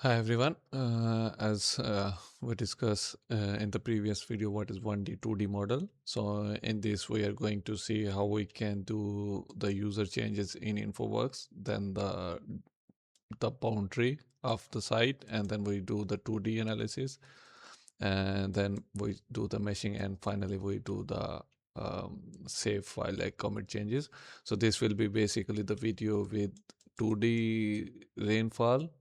Hi everyone. As we discussed in the previous video, what is 1D, 2D model. So in this, we are going to see how we can do the user changes in InfoWorks, then the boundary of the site, and then we do the 2D analysis, and then we do the meshing, and finally we do the save file like commit changes. So this will be basically the video with 2D rainfall,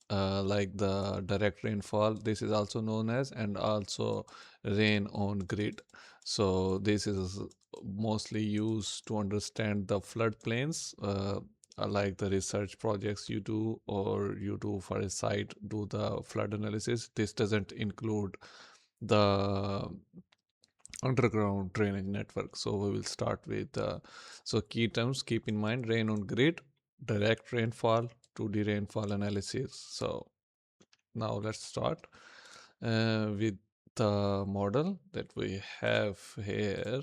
like the direct rainfall, this is also known as, and also rain on grid. So this is mostly used to understand the floodplains, like the research projects you do, or you do for a site, do the flood analysis. This doesn't include the underground drainage network. So we will start with so key terms, keep in mind: rain on grid, direct rainfall, 2D rainfall analysis. So now let's start with the model that we have here.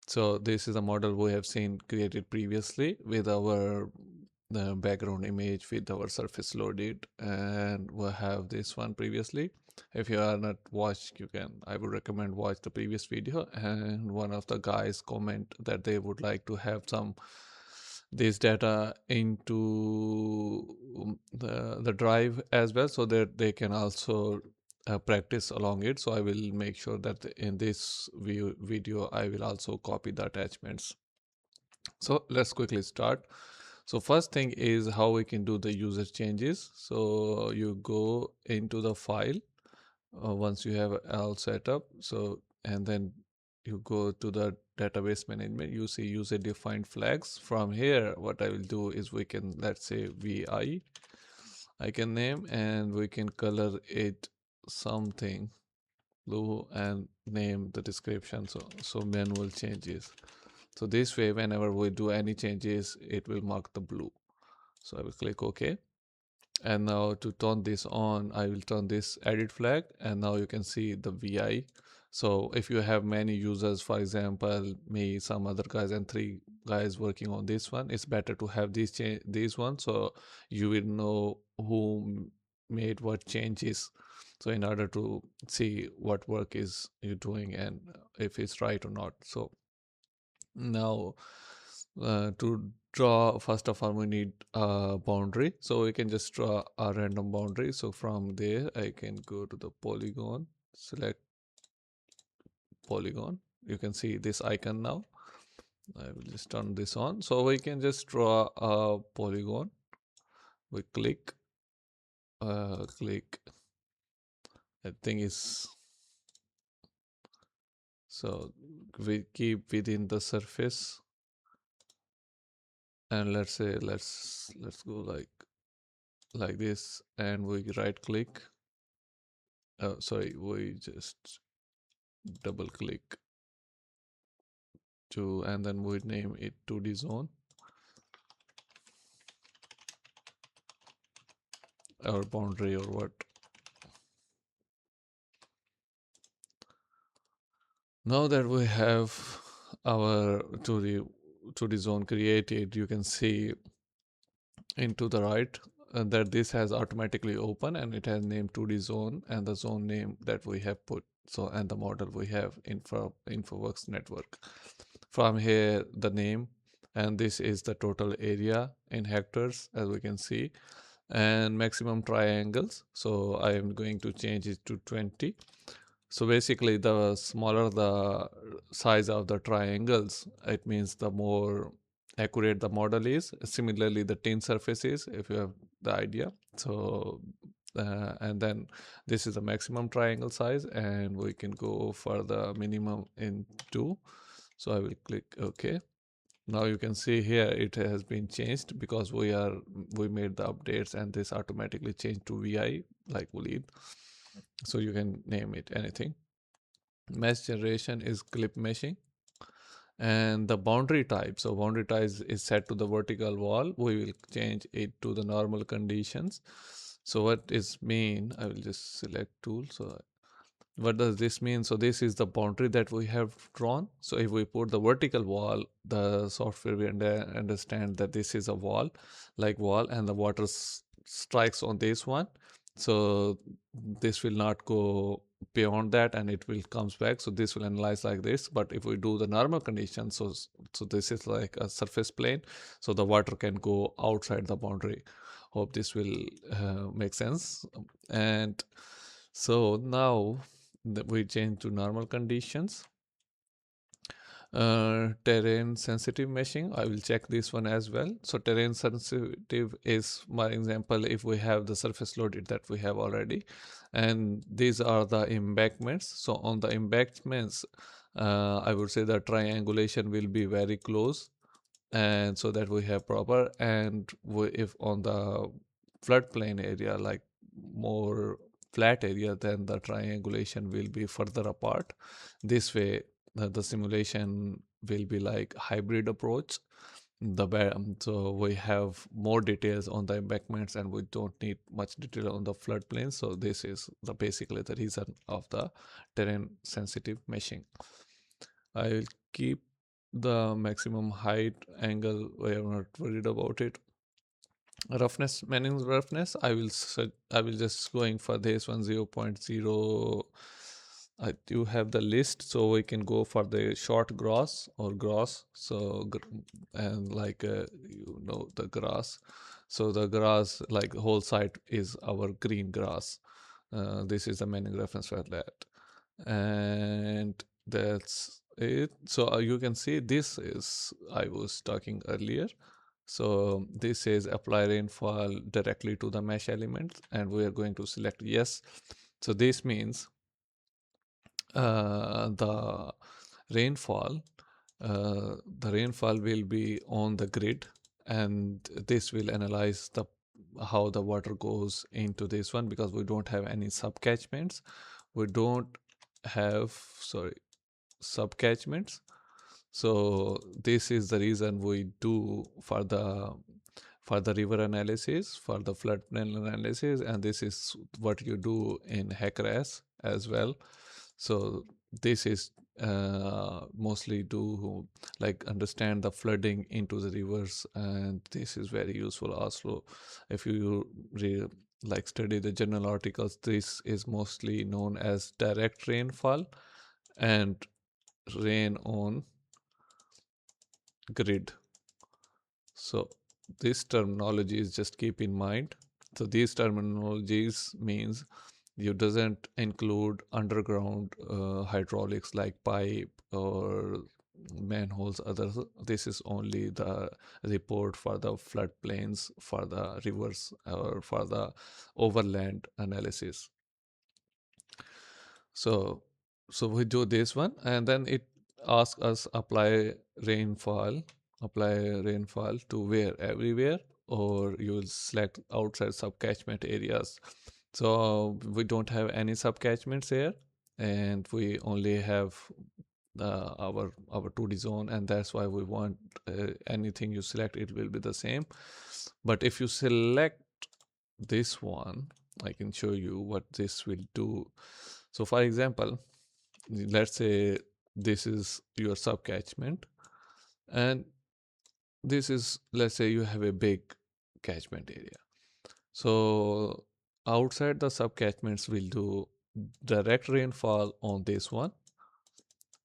So this is a model we have seen created previously with our background image with our surface loaded, and we have this one previously. If you are not watched, I would recommend watch the previous video. And one of the guys comment that they would like to have some this data into the drive as well, so that they can also practice along it. So I will make sure that in this video I will also copy the attachments. So let's quickly start. So first thing is how we can do the user changes. So you go into the file once you have all set up. So and then you go to the database management, you see user defined flags. From here what I will do is we can, let's say VI, I can name, and we can color it something blue and name the description. So manual changes. So this way, whenever we do any changes, it will mark the blue. So I will click OK. And now to turn this on, I will turn this edit flag, and now you can see the VI. So if you have many users, for example, me, some other guys, and 3 guys working on this one, it's better to have these ones, so you will know who made what changes. So in order to see what work is you doing and if it's right or not. So now to draw, first of all we need a boundary, so we can just draw a random boundary. So from there I can go to the polygon, select polygon. You can see this icon now. I will just turn this on, so we can just draw a polygon. We click I think is, so we keep within the surface, and let's say let's go like this, and we right click, sorry, we just double click to, and then we name it 2D zone or boundary or what. Now that we have our 2D zone created, you can see into the right that this has automatically open, and it has named 2D zone and the zone name that we have put. So and the model we have InfoWorks network. From here the name, and this is the total area in hectares, as we can see, and maximum triangles. So I am going to change it to 20. So basically the smaller the size of the triangles, it means the more accurate the model is. Similarly the tin surfaces, if you have the idea. So and then this is the maximum triangle size, and we can go for the minimum in 2. So I will click OK. Now you can see here it has been changed because we made the updates, and this automatically changed to VI like boolean. So you can name it anything. Mesh generation is clip meshing, and the boundary type, so boundary type is set to the vertical wall. We will change it to the normal conditions. So what is mean, I will just select tool. So what does this mean? So this is the boundary that we have drawn. So if we put the vertical wall, the software will understand that this is a wall, like wall, and the water strikes on this one, so this will not go beyond that and it will comes back. So this will analyze like this. But if we do the normal condition, so this is like a surface plane, so the water can go outside the boundary. Hope this will make sense. And so now that we change to normal conditions, terrain sensitive meshing, I will check this one as well. So terrain sensitive is, my example, if we have the surface loaded that we have already, and these are the embankments. So on the embankments, I would say the triangulation will be very close, and so that we have proper. And if on the floodplain area, like more flat area, then the triangulation will be further apart. This way the simulation will be like hybrid approach. So we have more details on the embankments and we don't need much detail on the floodplain. So this is the basically the reason of the terrain sensitive meshing. I will keep the maximum height angle. We are not worried about it. Roughness, managing roughness, I will just going for this one 0.0. I do have the list, so we can go for the short grass or grass. So and like the grass. So the grass, like the whole site is our green grass. This is the managing reference for that, and that's it. So you can see this is I was talking earlier. So this says apply rainfall directly to the mesh element, and we are going to select yes. So this means the rainfall, the rainfall will be on the grid, and this will analyze the how the water goes into this one, because we don't have any subcatchments. We don't have, sorry, subcatchments. So this is the reason we do for the river analysis, for the floodplain analysis, and this is what you do in HACRAS as well. So this is mostly to like understand the flooding into the rivers, and this is very useful also. If you like study the journal articles, this is mostly known as direct rainfall and rain on grid. So this terminology is just keep in mind. So these terminologies means you doesn't include underground hydraulics like pipe or manholes. Others, this is only the report for the floodplains, for the rivers, or for the overland analysis. So we do this one, and then it asks us rainfall apply rainfall to where, everywhere, or you will select outside subcatchment areas. So we don't have any subcatchments here, and we only have our 2D zone, and that's why we want anything you select, it will be the same. But if you select this one, I can show you what this will do. So for example, let's say this is your subcatchment, and this is, let's say you have a big catchment area. So outside the subcatchments will do direct rainfall on this one,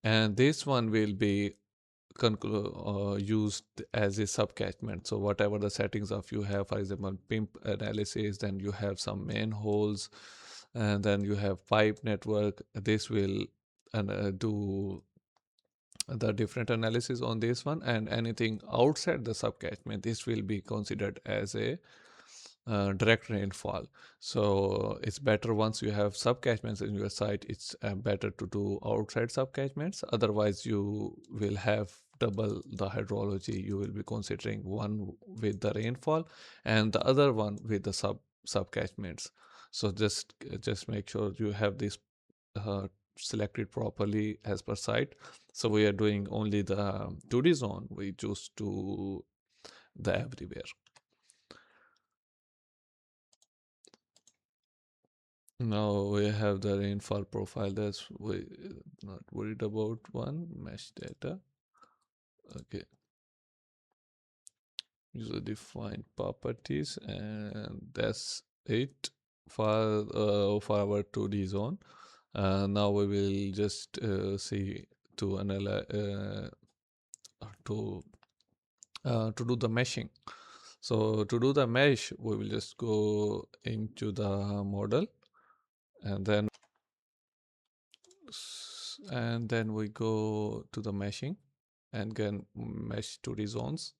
and this one will be used as a subcatchment. So whatever the settings of you have, for example, PIMP analysis, then you have some manholes, and then you have pipe network. This will do the different analysis on this one, and anything outside the subcatchment, this will be considered as a direct rainfall. So it's better once you have subcatchments in your site, it's better to do outside subcatchments. Otherwise you will have double the hydrology. You will be considering one with the rainfall and the other one with the subcatchments. So just make sure you have this selected properly as per site. So we are doing only the 2D zone, we choose to the everywhere. Now we have the rainfall profile. That's we not worried about one mesh data. Okay. user defined properties, and that's it for our 2D zone. Now we will just see to analyze to to do the meshing. So to do the mesh, we will just go into the model, and then we go to the meshing and can mesh 2D zones,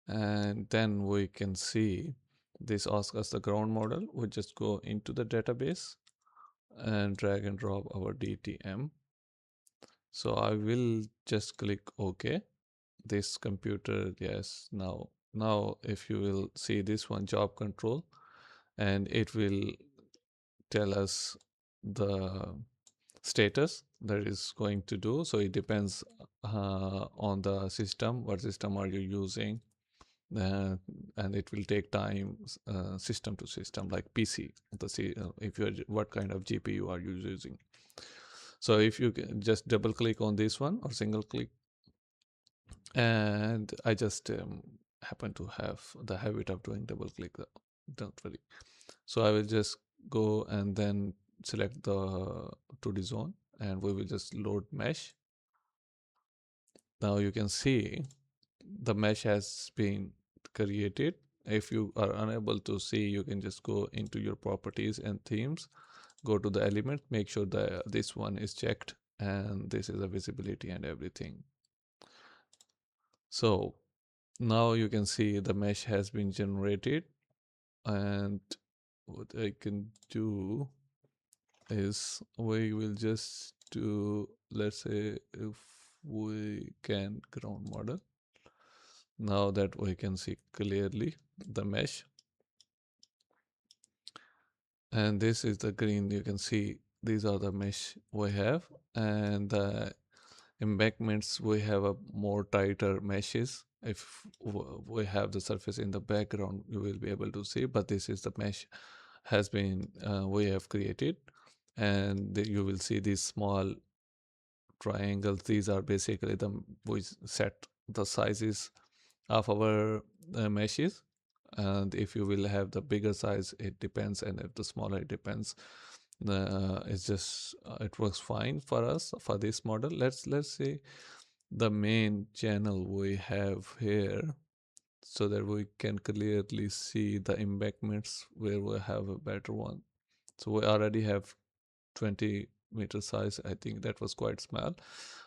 and then we can see this asks us the ground model. We just go into the database and drag and drop our DTM. So I will just click OK. This computer, yes, now if you will see this one, job control, and it will tell us the status that is going to do. So it depends on the system, what system are you using, uh, and it will take time system to system, like PC, if you're what kind of GPU are you using. So if you can just double click on this one or single click, and I just happen to have the habit of doing double click, don't worry. So I will just go and then select the 2D zone, and we will just load mesh. Now you can see the mesh has been created. If you are unable to see, you can just go into your properties and themes, go to the element, make sure that this one is checked, and this is the visibility and everything. So now you can see the mesh has been generated, and what I can do is we will just do, let's say if we can ground model, now that we can see clearly the mesh, and this is the green. You can see these are the mesh we have, and the embankments, we have a more tighter meshes. If we have the surface in the background, you will be able to see, but this is the mesh has been we have created, and you will see these small triangles. These are basically we set the sizes of our meshes, and if you will have the bigger size, it depends, and if the smaller, it depends. It's just it works fine for us for this model. Let's see the main channel we have here, so that we can clearly see the embankments where we have a better one. So we already have 20-meter size. I think that was quite small.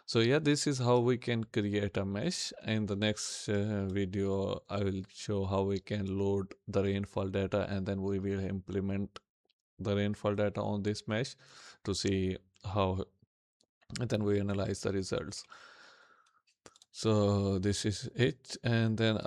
So yeah, this is how we can create a mesh. In the next video, I will show how we can load the rainfall data, and then we will implement the rainfall data on this mesh to see how, and then we analyze the results. So this is it, and then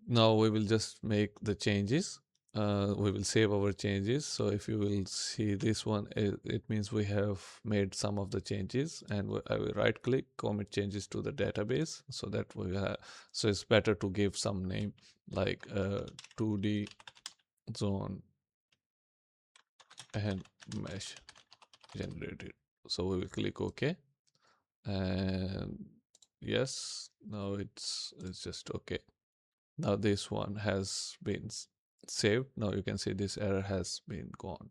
now we will just make the changes. We will save our changes. So if you will see this one, it means we have made some of the changes, and I will right click, commit changes to the database, so that we have, so it's better to give some name like 2D zone and mesh generated. So we will click OK, and yes, now it's just okay. Now this one has been saved. Now you can see this error has been gone.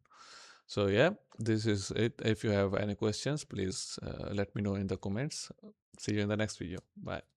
So yeah, this is it. If you have any questions, please let me know in the comments. See you in the next video. Bye.